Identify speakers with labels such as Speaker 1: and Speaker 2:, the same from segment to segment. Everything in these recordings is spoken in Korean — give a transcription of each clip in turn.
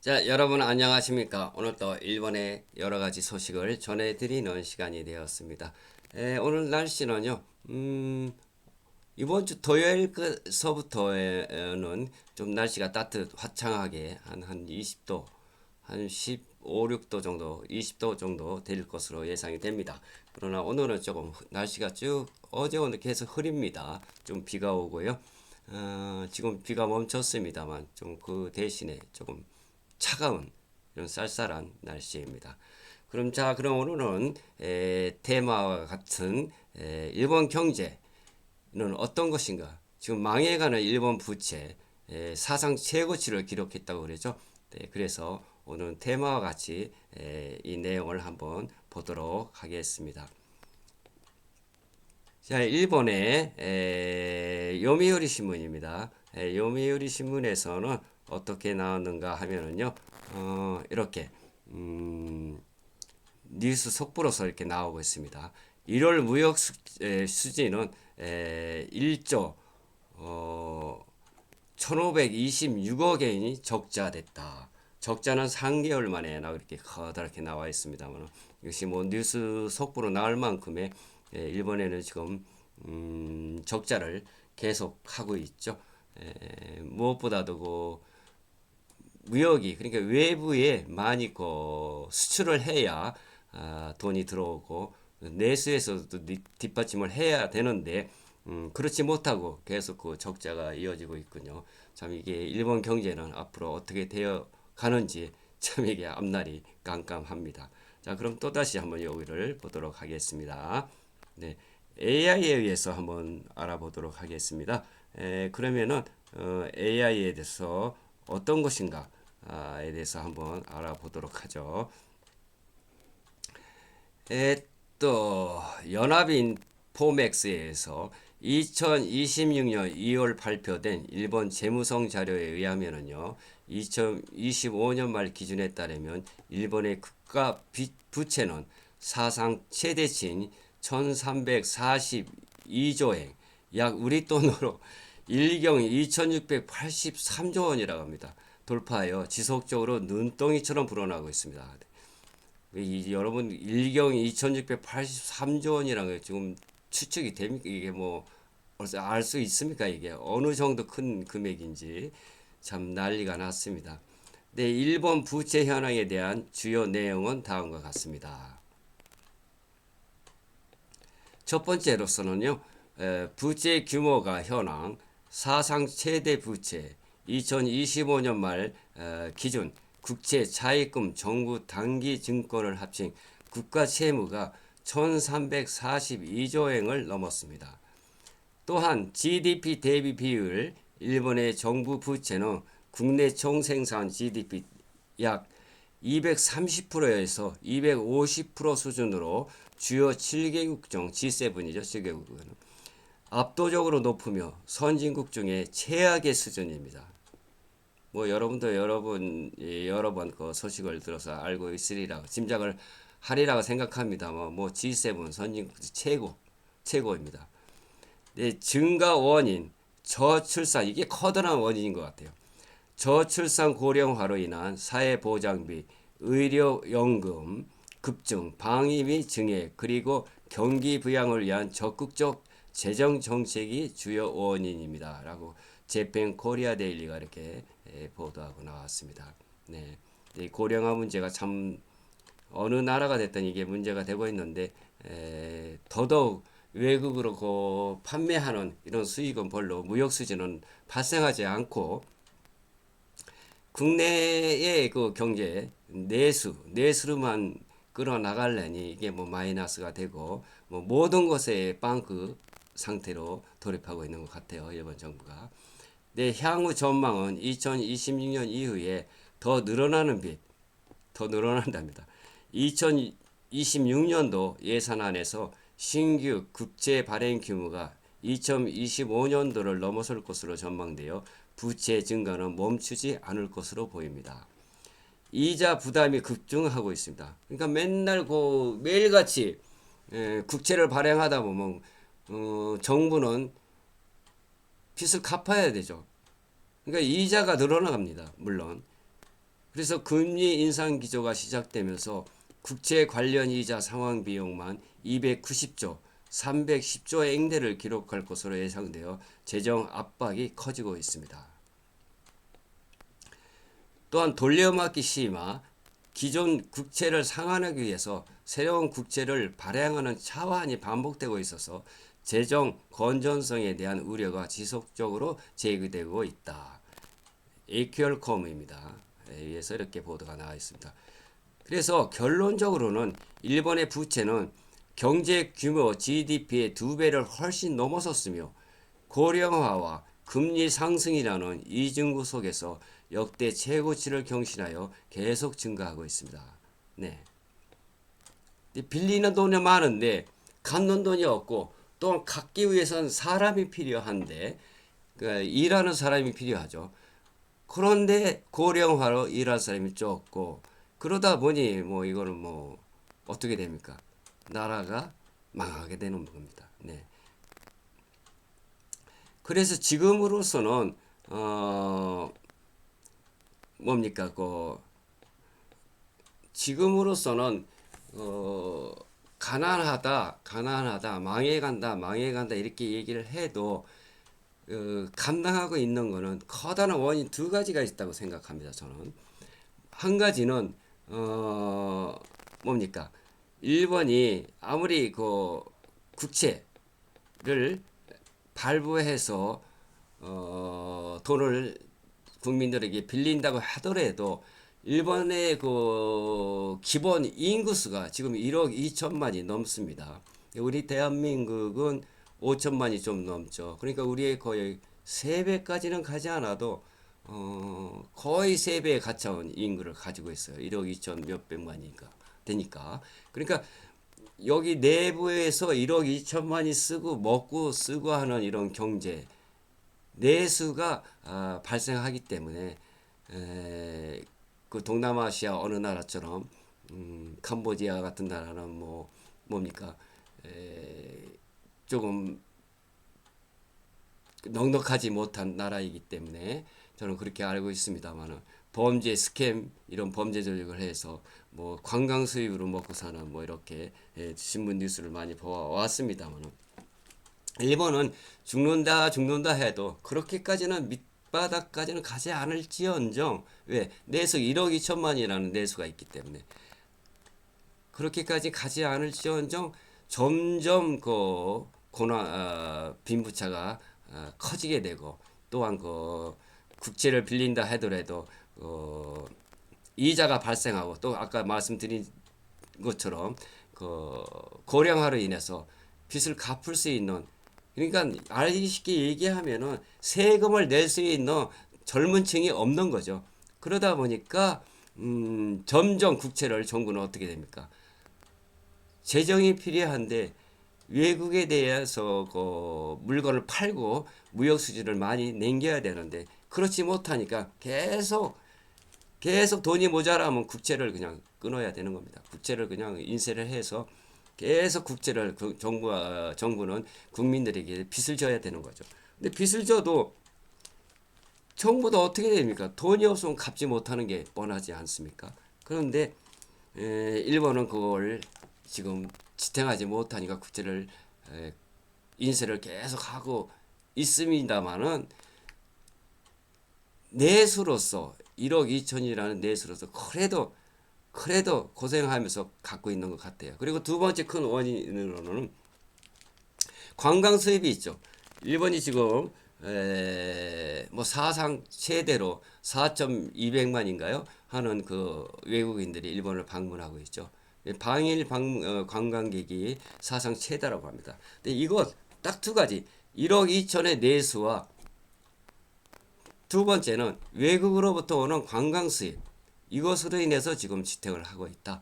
Speaker 1: 자, 여러분 안녕하십니까? 오늘 또 일본의 여러 가지 소식을 전해드리는 시간이 되었습니다. 오늘 날씨는요, 이번 주 토요일서부터는 좀 날씨가 화창하게 한 20도, 한 15, 6도 정도, 20도 정도 될 것으로 예상이 됩니다. 그러나 오늘은 조금 날씨가 쭉 어제 오늘 계속 흐립니다. 좀 비가 오고요. 지금 비가 멈췄습니다만 좀 그 대신에 조금 차가운 이런 쌀쌀한 날씨입니다. 그럼 오늘은 테마와 같은 일본 경제는 어떤 것인가? 지금 망해가는 일본 부채 사상 최고치를 기록했다고 그러죠. 네, 그래서 오늘 테마와 같이 이 내용을 한번 보도록 하겠습니다. 자, 일본의 요미우리 신문입니다. 요미우리 신문에서는 어떻게 나왔는가 하면은요, 이렇게 뉴스 속보로서 이렇게 나오고 있습니다. 1월 무역 수지는 1조 1526억 엔이 적자됐다. 적자는 3개월 만에 이렇게 커다랗게 나와 있습니다만 이것이 뭐 뉴스 속보로 나올 만큼의 일본에는 지금 적자를 계속하고 있죠. 무엇보다도 그 무역이 그러니까 외부에 많이 그 수출을 해야 돈이 들어오고 내수에서도 뒷받침을 해야 되는데 그렇지 못하고 계속 그 적자가 이어지고 있군요. 참 이게 일본 경제는 앞으로 어떻게 되어 가는지 참 이게 앞날이 깜깜합니다. 자, 그럼 또다시 한번 여기를 보도록 하겠습니다. 네, AI에 의해서 한번 알아보도록 하겠습니다. 그러면은 AI에 대해서 어떤 것인가에 대해서 한번 알아보도록 하죠. 또 연합인 포맥스에서 2026년 2월 발표된 일본 재무성 자료에 의하면은요, 2025년 말 기준에 따르면 일본의 국가 부채는 사상 최대치인 1342조 엔, 약 우리 돈으로 1경 2683조 원이라고 합니다. 돌파하여 지속적으로 눈덩이처럼 불어나고 있습니다. 여러분 일경 2683조 원이라는 게 지금 추측이 됩니까? 이게 뭐 알 수 있습니까? 이게 어느 정도 큰 금액인지 참 난리가 났습니다. 네, 일본 부채 현황에 대한 주요 내용은 다음과 같습니다. 첫 번째로서는요, 부채 규모가 현황, 사상 최대 부채, 2025년 말 기준 국채, 차입금, 정부 단기 증권을 합친 국가 채무가 1342조 엔을 넘었습니다. 또한 GDP 대비 비율, 일본의 정부 부채는 국내 총생산 GDP 약 230%에서 250% 수준으로 주요 7개국 중 G7이죠. 7개국은 압도적으로 높으며 선진국 중에 최악의 수준입니다. 뭐 여러분도 여러 번 그 소식을 들어서 알고 있으리라고 짐작을 하리라고 생각합니다만 뭐 G7 선진국 최고입니다. 네, 증가 원인 저출산 이게 커다란 원인인 것 같아요. 저출산 고령화로 인한 사회보장비, 의료연금 급증, 방위비 증액, 그리고 경기 부양을 위한 적극적 재정 정책이 주요 원인입니다. 라고 재팬 코리아 데일리가 이렇게 보도하고 나왔습니다. 네. 이 고령화 문제가 참 어느 나라가 됐든 이게 문제가 되고 있는데 더더욱 외국으로 그 판매하는 이런 수익은 별로 무역 수지는 발생하지 않고 국내의 그 경제 내수로만 끌어나가려니 이게 뭐 마이너스가 되고 뭐 모든 것에 빵크 상태로 돌입하고 있는 것 같아요. 일본 정부가. 네, 향후 전망은 2026년 이후에 더 늘어난답니다. 2026년도 예산안에서 신규 국채 발행 규모가 2025년도를 넘어설 것으로 전망되어 부채 증가는 멈추지 않을 것으로 보입니다. 이자 부담이 급증하고 있습니다. 그러니까 맨날 매일같이 국채를 발행하다 보면 정부는 빚을 갚아야 되죠. 그러니까 이자가 늘어나갑니다. 물론 그래서 금리 인상 기조가 시작되면서 국채 관련 이자 상환 비용만 290조, 310조 엔대를 기록할 것으로 예상되어 재정 압박이 커지고 있습니다. 또한 돌려막기 심화, 기존 국채를 상환하기 위해서 새로운 국채를 발행하는 차환이 반복되고 있어서 재정 건전성에 대한 우려가 지속적으로 제기되고 있다. AQR컴입니다. 위에서 이렇게 보도가 나와 있습니다. 그래서 결론적으로는 일본의 부채는 경제 규모 GDP의 2배를 훨씬 넘어섰으며 고령화와 금리 상승이라는 이중구 속에서 역대 최고치를 경신하여 계속 증가하고 있습니다. 네. 빌리는 돈이 많은데 갚는 돈이 없고 또 갚기 위해서는 사람이 필요한데 그러니까 일하는 사람이 필요하죠. 그런데 고령화로 일할 사람이 적고 그러다 보니 뭐 이거는 뭐 어떻게 됩니까? 나라가 망하게 되는 겁니다. 네. 그래서 지금으로서는 뭡니까 지금으로서는 가난하다, 망해간다 이렇게 얘기를 해도 감당하고 있는 거는 커다란 원인 두 가지가 있다고 생각합니다. 저는 한 가지는 뭡니까? 일본이 아무리 국채를 발부해서 돈을 국민들에게 빌린다고 하더라도 일본의 기본 인구수가 지금 1억 2천만이 넘습니다. 우리 대한민국은 5천만이 좀 넘죠. 그러니까 우리의 거의 3배까지는 가지 않아도 거의 3배에 가까운 인구를 가지고 있어요. 1억 2천 몇백만이니까 되니까. 그러니까 여기 내부에서 1억 2천만이 쓰고 먹고 쓰고 하는 이런 경제 내수가 발생하기 때문에 그 동남아시아 어느 나라처럼 캄보디아 같은 나라는 뭡니까 조금 넉넉하지 못한 나라이기 때문에 저는 그렇게 알고 있습니다만은 범죄 스캠 이런 범죄 조직을 해서 뭐 관광 수입으로 먹고 사는 뭐 이렇게 신문 뉴스를 많이 보아왔습니다만은 일본은 죽는다 해도 그렇게까지는 밑바닥까지는 가지 않을지언정 왜 내수 1억 2천만이라는 내수가 있기 때문에 그렇게까지 가지 않을지언정 점점 빈부차가 커지게 되고 또한 국채를 빌린다 하더라도 이자가 발생하고 또 아까 말씀드린 것처럼 고령화로 인해서 빚을 갚을 수 있는 그러니까 알기 쉽게 얘기하면은 세금을 낼 수 있는 젊은 층이 없는 거죠. 그러다 보니까 점점 국채를 정부는 어떻게 됩니까? 재정이 필요한데 외국에 대해서 물건을 팔고 무역 수지를 많이 남겨야 되는데 그렇지 못하니까 계속 돈이 모자라면 국채를 그냥 끊어야 되는 겁니다. 국채를 그냥 인쇄를 해서 계속 국채를 정부는 국민들에게 빚을 져야 되는 거죠. 근데 빚을 져도 정부도 어떻게 됩니까? 돈이 없으면 갚지 못하는 게 뻔하지 않습니까? 그런데 일본은 그걸 지금 지탱하지 못하니까 국채를 인쇄를 계속 하고 있습니다만은 내수로서 1억 2천이라는 내수로서 그래도 고생하면서 갖고 있는 것 같아요. 그리고 두 번째 큰 원인으로는 관광 수입이 있죠. 일본이 지금 뭐 사상 최대로 4,200만인가요? 하는 외국인들이 일본을 방문하고 있죠. 방일 관광객이 사상 최다라고 합니다. 근데 이것 딱 두 가지 1억 2천의 내수와 두 번째는 외국으로부터 오는 관광 수입 이것으로 인해서 지금 지탱을 하고 있다.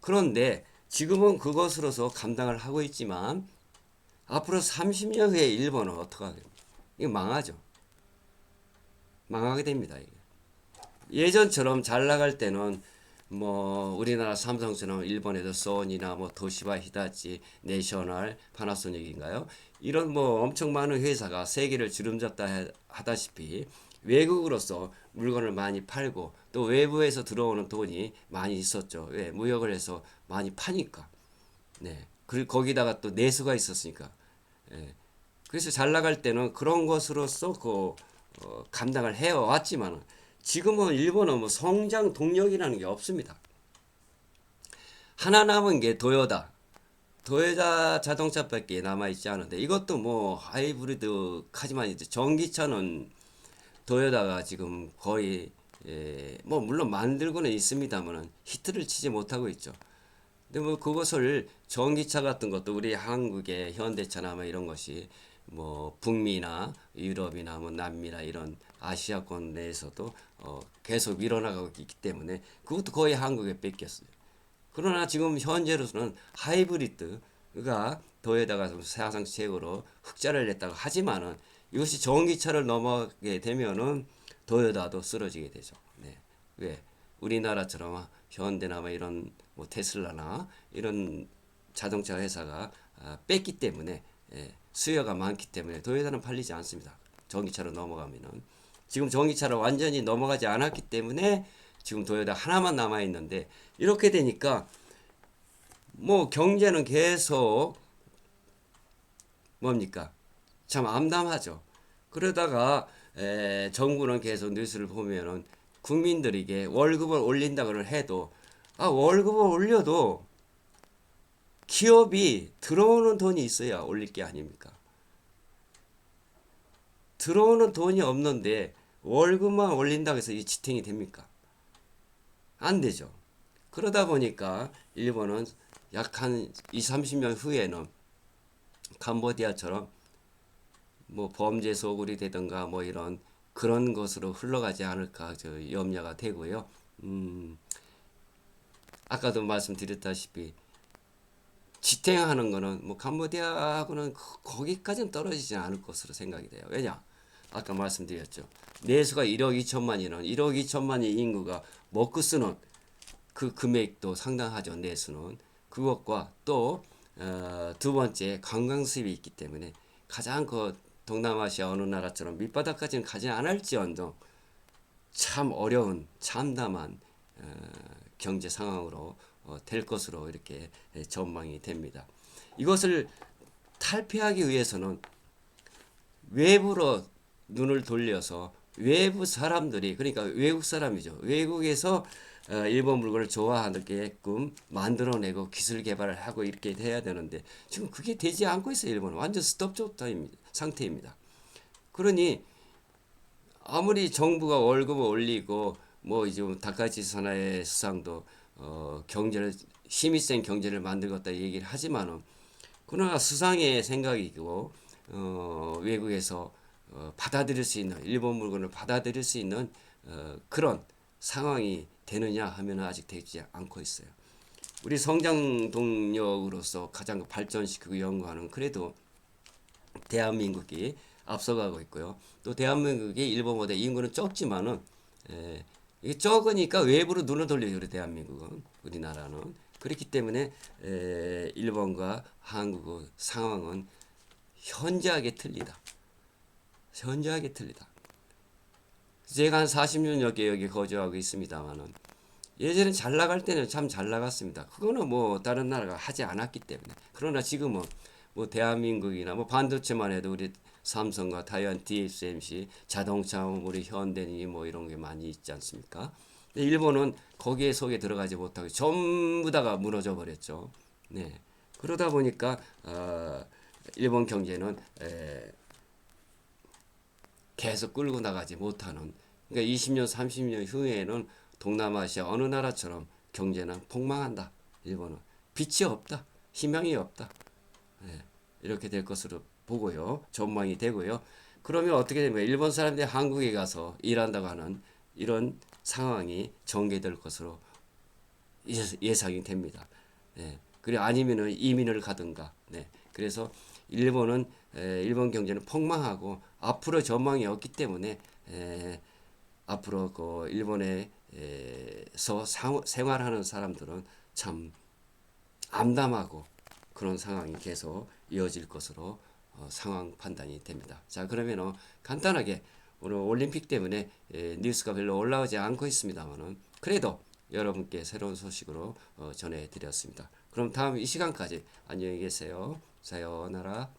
Speaker 1: 그런데 지금은 그것으로서 감당을 하고 있지만 앞으로 30년 후에 일본은 어떻게 하겠습니까? 이거 망하죠. 망하게 됩니다. 이게. 예전처럼 잘 나갈 때는 뭐 우리나라 삼성처럼 일본에도 소니나 뭐 도시바, 히다치, 내셔널, 파나소닉인가요? 이런 뭐 엄청 많은 회사가 세계를 주름잡다 하다시피 외국으로서 물건을 많이 팔고 또 외부에서 들어오는 돈이 많이 있었죠. 왜? 무역을 해서 많이 파니까. 네. 그리고 거기다가 또 내수가 있었으니까. 예. 그래서 잘 나갈 때는 그런 것으로서 감당을 해왔지만 지금은 일본은 뭐 성장 동력이라는 게 없습니다. 하나 남은 게 도요다. 도요타 자동차밖에 남아있지 않은데 이것도 뭐 하이브리드 하지만 이제 전기차는 도요타가 지금 거의 뭐 물론 만들고는 있습니다만은 히트를 치지 못하고 있죠. 근데 뭐 그것을 전기차 같은 것도 우리 한국의 현대차나 뭐 이런 것이 뭐 북미나 유럽이나 뭐 남미나 이런 아시아권 내에서도 계속 밀어나가고 있기 때문에 그것도 거의 한국에 뺏겼어요. 그러나 지금 현재로서는 하이브리드가 도에다가 사상 최고로 흑자를 냈다고 하지만은 이것이 전기차를 넘어가게 되면은 도요타도 쓰러지게 되죠. 네. 왜? 우리나라처럼 현대나 뭐 이런 뭐 테슬라나 이런 자동차 회사가 뺐기 때문에 수요가 많기 때문에 도요타는 팔리지 않습니다. 전기차로 넘어가면은 지금 전기차로 완전히 넘어가지 않았기 때문에 지금 도요타 하나만 남아 있는데 이렇게 되니까 뭐 경제는 계속 뭡니까? 참 암담하죠. 그러다가 정부는 계속 뉴스를 보면은 국민들에게 월급을 올린다고 해도 월급을 올려도 기업이 들어오는 돈이 있어야 올릴 게 아닙니까? 들어오는 돈이 없는데 월급만 올린다고 해서 이 지탱이 됩니까? 안 되죠. 그러다 보니까 일본은 약 한 2, 30년 후에는 캄보디아처럼 뭐 범죄 소굴이 되든가 뭐 이런 그런 것으로 흘러가지 않을까 저 염려가 되고요. 아까도 말씀드렸다시피 지탱하는 거는 뭐 캄보디아하고는 거기까지는 떨어지지 않을 것으로 생각이 돼요. 왜냐? 아까 말씀드렸죠. 내수가 1억 2천만이는 1억 2천만의 인구가 먹고 쓰는 그 금액도 상당하죠. 내수는 그것과 또 두 번째 관광 수입이 있기 때문에 가장 그 동남아시아 어느 나라처럼 밑바닥까지는 가지 않을지언정 참 어려운 참담한 경제 상황으로 될 것으로 이렇게 전망이 됩니다. 이것을 탈피하기 위해서는 외부로 눈을 돌려서 외부 사람들이 그러니까 외국 사람이죠. 외국에서 일본 물건을 좋아하게끔 만들어내고 기술 개발을 하고 이렇게 돼야 되는데 지금 그게 되지 않고 있어요. 일본은 완전 스톱 상태입니다. 그러니 아무리 정부가 월급을 올리고 뭐 이제 다카이치 사나의 수상도 경제를 힘이 센 경제를 만들겠다 얘기를 하지만은 그러나 수상의 생각이고 외국에서 받아들일 수 있는 일본 물건을 받아들일 수 있는 그런 상황이 되느냐 하면 아직 되지 않고 있어요. 우리 성장 동력으로서 가장 발전시키고 연구하는 그래도 대한민국이 앞서가고 있고요. 또 대한민국이 일본보다 인구는 적지만은 이게 적으니까 외부로 눈을 돌려요. 우리 대한민국은 우리나라는 그렇기 때문에 일본과 한국의 상황은 현저하게 틀리다. 현저하게 틀리다. 제가 한 40년 여기 거주하고 있습니다만은 예전에 잘 나갈 때는 참 잘 나갔습니다. 그거는 뭐 다른 나라가 하지 않았기 때문에. 그러나 지금은 뭐 대한민국이나 뭐 반도체만 해도 우리 삼성과 타이완 TSMC 자동차 우리 현대니 뭐 이런 게 많이 있지 않습니까? 근데 일본은 거기에 속에 들어가지 못하고 전부 다가 무너져 버렸죠. 네. 그러다 보니까 일본 경제는 계속 끌고 나가지 못하는 그러니까 20년 30년 후에는 동남아시아 어느 나라처럼 경제는 폭망한다. 일본은 빛이 없다. 희망이 없다. 예, 이렇게 될 것으로 보고요. 전망이 되고요. 그러면 어떻게 되면 일본 사람들이 한국에 가서 일한다고 하는 이런 상황이 전개될 것으로 예상이 됩니다. 예, 그리고 아니면은 이민을 가든가. 네, 그래서 일본은 일본 경제는 폭망하고 앞으로 전망이 없기 때문에 앞으로 그 일본에서 생활하는 사람들은 참 암담하고 그런 상황이 계속 이어질 것으로 상황 판단이 됩니다. 자, 그러면 간단하게 오늘 올림픽 때문에 뉴스가 별로 올라오지 않고 있습니다만은 그래도 여러분께 새로운 소식으로 전해드렸습니다. 그럼 다음 이 시간까지 안녕히 계세요. 사요나라.